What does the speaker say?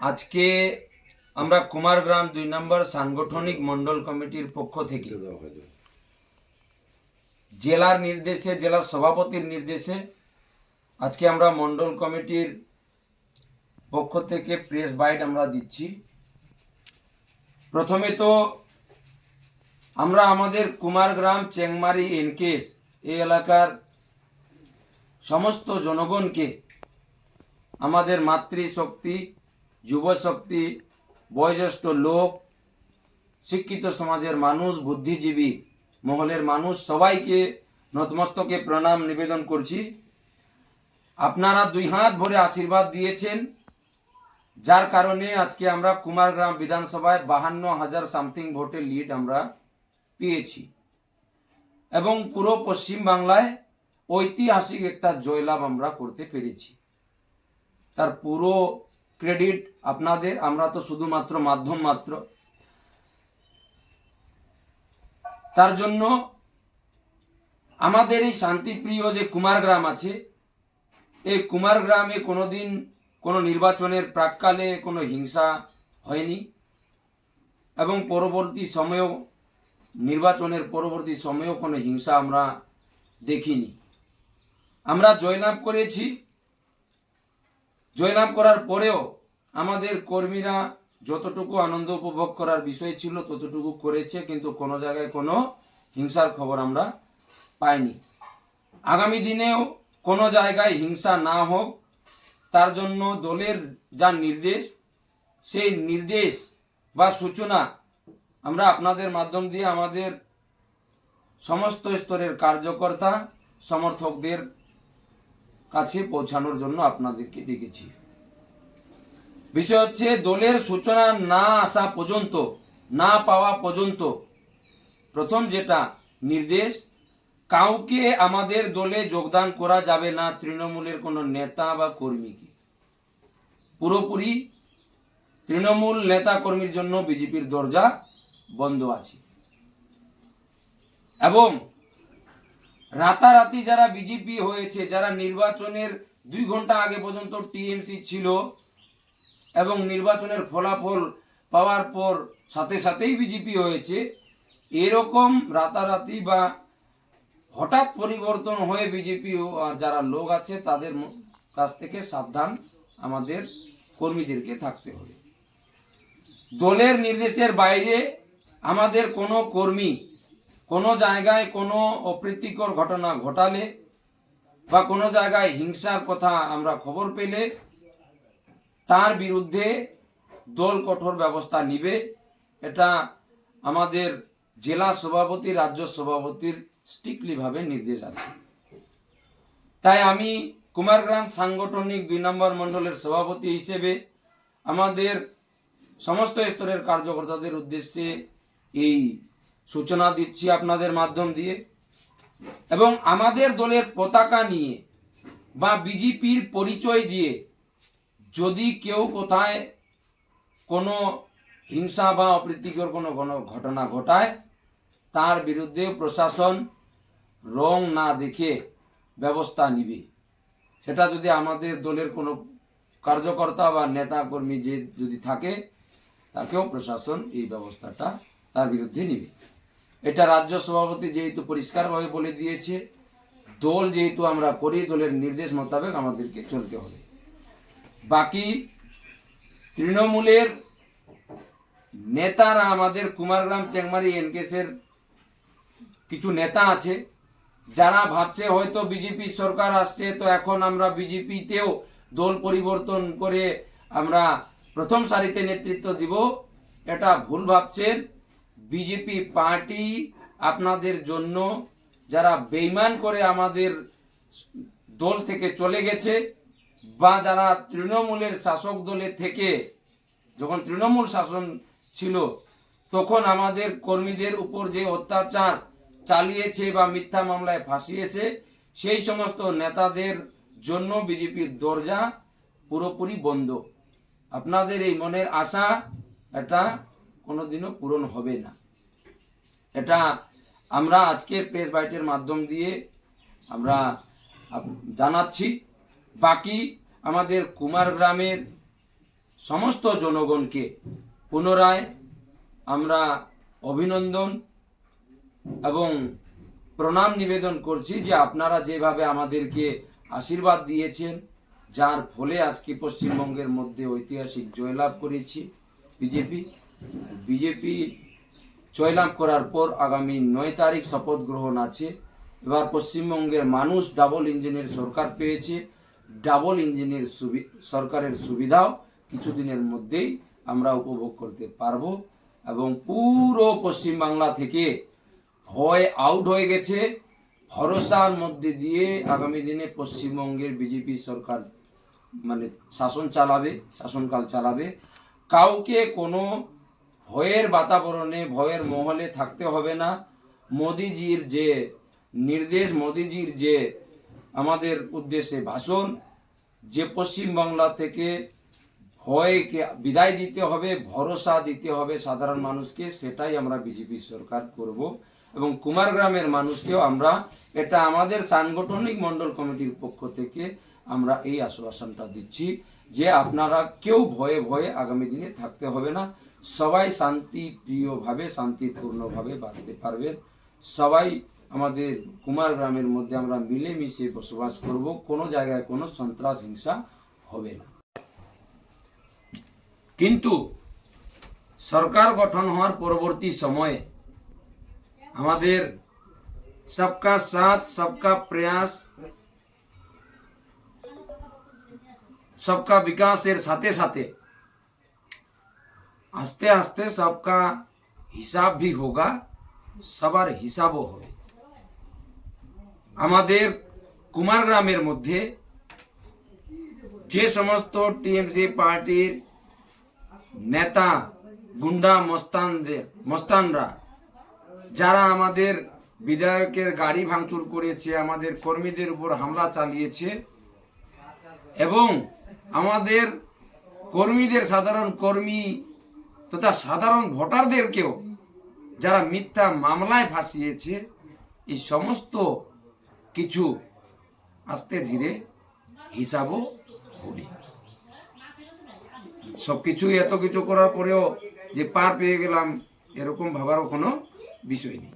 আজকে আমরা কুমারগ্রাম ২ নম্বর সাংগঠনিক মন্ডল কমিটির পক্ষ থেকে জেলার নির্দেশে, জেলার সভাপতির নির্দেশে আজকে আমরা মন্ডল কমিটির পক্ষ থেকে প্রেস বাইট আমরা দিচ্ছি। প্রথমে তো আমরা আমাদের কুমারগ্রাম চেংমারি এনকেস এই এলাকার সমস্ত জনগণকে, আমাদের মাতৃশক্তি, যুবশক্তি, বয়োজ্যেষ্ঠ লোক, শিক্ষিত সমাজের মানুষ, বুদ্ধিজীবী মহলের মানুষ সবাইকে নতমস্তকে প্রণাম নিবেদন করছি। আপনারা দুই হাত ভরে আশীর্বাদ দিয়েছেন, যার কারণে আজকে আমরা কুমারগ্রাম বিধানসভায় 52,000 সামথিং ভোটের লিড আমরা পেয়েছি এবং পুরো পশ্চিম বাংলায় ঐতিহাসিক একটা জয়লাভ আমরা করতে পেরেছি। তার পুরো ক্রেডিট আপনাদের, আমরা তো শুধুমাত্র মাধ্যম মাত্র। তার জন্য আমাদের এই শান্তিপ্রিয় যে কুমারগ্রাম আছে, এই কুমারগ্রামে কোনোদিন কোনো নির্বাচনের প্রাককালে কোনো হিংসা হয়নি এবং পরবর্তী সময়েও, নির্বাচনের পরবর্তী সময়েও কোনো হিংসা আমরা দেখিনি। আমরা জয়লাভ করেছি। জয়লাভ করার পরেও আমাদের কর্মীরা যতটুকু আনন্দ উপভোগ করার বিষয় ছিল ততটুকু করেছে, কিন্তু কোনো জায়গায় কোনো হিংসার খবর আমরা পাইনি। আগামী দিনেও কোনো জায়গায় হিংসা না হোক, তার জন্য দলের যা নির্দেশ, সেই নির্দেশ বা সূচনা আমরা আপনাদের মাধ্যম দিয়ে আমাদের সমস্ত স্তরের কার্যকর্তা সমর্থকদের কাছে পৌঁছানোর জন্য আপনাদেরকে ডেকেছি। বিষয় হচ্ছে, দলের সূচনা না আসা পর্যন্ত, না পাওয়া পর্যন্ত প্রথম যেটা নির্দেশ, কাউকে আমাদের দলে যোগদান করা যাবে না, তৃণমূলের কোনো নেতা বা কর্মীকে। পুরোপুরি তৃণমূল নেতা কর্মীর জন্য বিজেপির দরজা বন্ধ আছে। এবং রাতারাতি যারা বিজেপি হয়েছে, যারা নির্বাচনের 2 ঘন্টা আগে পর্যন্ত টিএমসি ছিল এবং নির্বাচনের ফলাফল পাওয়ার পর সাথে সাথেই বিজেপি হয়েছে, এরকম রাতারাতি বা হঠাৎ পরিবর্তন হয়ে বিজেপি যারা লোক আছে তাদের কাছ থেকে সাবধান আমাদের কর্মীদেরকে থাকতে হবে। দলের নির্দেশের বাইরে আমাদের কোনো কর্মী কোনো জায়গায় কোনো অপ্রীতিকর ঘটনা ঘটালে বা কোনো জায়গায় হিংসার কথা আমরা খবর পেলে তার বিরুদ্ধে দল কঠোর ব্যবস্থা নিবে। এটা আমাদের জেলা সভাপতি, রাজ্য সভাপতির স্ট্রিক্টলি ভাবে নির্দেশ আছে। তাই আমি কুমারগ্রাম সাংগঠনিক 2 নম্বর মণ্ডলের সভাপতি হিসেবে আমাদের সমস্ত স্তরের কার্যকর্তাদের উদ্দেশ্যে এই সূচনা দিচ্ছি আপনাদের মাধ্যম দিয়ে। এবং আমাদের দলের পতাকা নিয়ে বা বিজেপির পরিচয় দিয়ে যদি কেউ কোথায় কোনো হিংসা বা অপ্রীতিকর কোনো ঘটনা ঘটায়, তার বিরুদ্ধে প্রশাসন রং না দেখে ব্যবস্থা নিবে। সেটা যদি আমাদের দলের কোনো কার্যকর্তা বা নেতা কর্মী যে যদি থাকে, তাকেও প্রশাসন এই ব্যবস্থাটা তার বিরুদ্ধে নিবে। এটা রাজ্য সভাপতি যেহেতু পরিষ্কারভাবে বলে দিয়েছে, দল যেহেতু আমরা করি, দলের নির্দেশ মোতাবেক আমাদেরকে চলতে হবে। বাকি তৃণমূলের নেতারা, আমাদের কুমারগ্রাম চেংমারি এনকেসের কিছু নেতা আছে যারা ভাবছে হয়তো বিজেপি সরকার আসছে তো এখন আমরা বিজেপিতেও দল পরিবর্তন করে আমরা প্রথম সারিতে নেতৃত্ব দিব। এটা ভুল ভাবছেন। বিজেপি পার্টি আপনাদের জন্য, যারা বেইমান করে আমাদের দল থেকে চলে গেছে বা যারা তৃণমূলের শাসক দলে থেকে, যখন তৃণমূল শাসন ছিল তখন আমাদের কর্মীদের উপর যে অত্যাচার চালিয়েছে বা মিথ্যা মামলায় ফাঁসিয়েছে, সেই সমস্ত নেতাদের জন্য বিজেপির দরজা পুরোপুরি বন্ধ। আপনাদের এই মনের আশা এটা কোনোদিনও পূরণ হবে না। এটা আমরা আজকে প্রেস বাইটের মাধ্যম দিয়ে আমরা জানাচ্ছি। বাকি আমাদের কুমারগ্রামের সমস্ত জনগণকে পুনরায় আমরা অভিনন্দন এবং প্রণাম নিবেদন করছি যে আপনারা যেভাবে আমাদেরকে আশীর্বাদ দিয়েছেন, যার ফলে আজকে পশ্চিমবঙ্গের মধ্যে ঐতিহাসিক জয়লাভ করেছি বিজেপি জয়লাভ করার পর আগামী 9 তারিখ শপথ গ্রহণ আছে। এবার পশ্চিমবঙ্গের মানুষ ডাবল ইঞ্জিনের সরকার পেয়েছে। ডাবল ইঞ্জিনের সরকারের সুবিধাও কিছুদিনের মধ্যেই আমরা উপভোগ করতে পারবো এবং পুরো পশ্চিমবাংলা থেকে ভয় আউট হয়ে গেছে। ভরসার মধ্যে দিয়ে আগামী দিনে পশ্চিমবঙ্গের বিজেপি সরকার মানে শাসনকাল চালাবে। কাউকে কোনো ভয়ের বাতাবরণে, ভয়ের মহলে থাকতে হবে না। মোদিজির যে নির্দেশ, মোদিজির যে আমাদের উদ্দেশ্যে ভাষণ, যে পশ্চিমবাংলা থেকে ভয়কে বিদায় দিতে হবে, ভরসা দিতে হবে সাধারণ মানুষকে, সেটাই আমরা বিজেপি সরকার করব। এবং কুমারগ্রামের মানুষকেও আমরা, এটা আমাদের সাংগঠনিক মণ্ডল কমিটির পক্ষ থেকে আমরা এই আশ্বাসনটা দিচ্ছি যে আপনারা কেউ ভয়ে ভয়ে আগামী দিনে থাকতে হবে না। সবাই শান্তিপ্রিয়ভাবে, শান্তিপূর্ণভাবে বাঁচতে পারবেন। সবাই আমাদের কুমারগ্রামের মধ্যে আমরা মিলেমিশে বসবাস করব। কোনো জায়গায় কোনো সন্ত্রাস হিংসা হবে না। কিন্তু সরকার গঠন হওয়ার পরবর্তী সময়ে আমাদের সবকা সাথ, সবকা প্রয়াস, সবকা বিকাশের সাথে সাথে আস্তে আস্তে সবকা হিসাব ভি হোগা, সবার হিসাবও হবে। আমাদের কুমারগ্রামের মধ্যে যে সমস্ত টিএমসি পার্টির নেতা, গুন্ডা মস্তানরা যারা আমাদের বিধায়কের গাড়ি ভাঙচুর করেছে, আমাদের কর্মীদের উপর হামলা চালিয়েছে এবং আমাদের কর্মীদের, সাধারণ কর্মী তথা সাধারণ ভোটারদেরকেও যারা মিথ্যা মামলায় ফাঁসিয়েছে, এই সমস্ত কিছু আস্তে ধীরে হিসাবও হবে। সবকিছু এত কিছু করার পরেও যে পার পেয়ে গেলাম এরকম ভাবারও কোনো বিষয় নেই।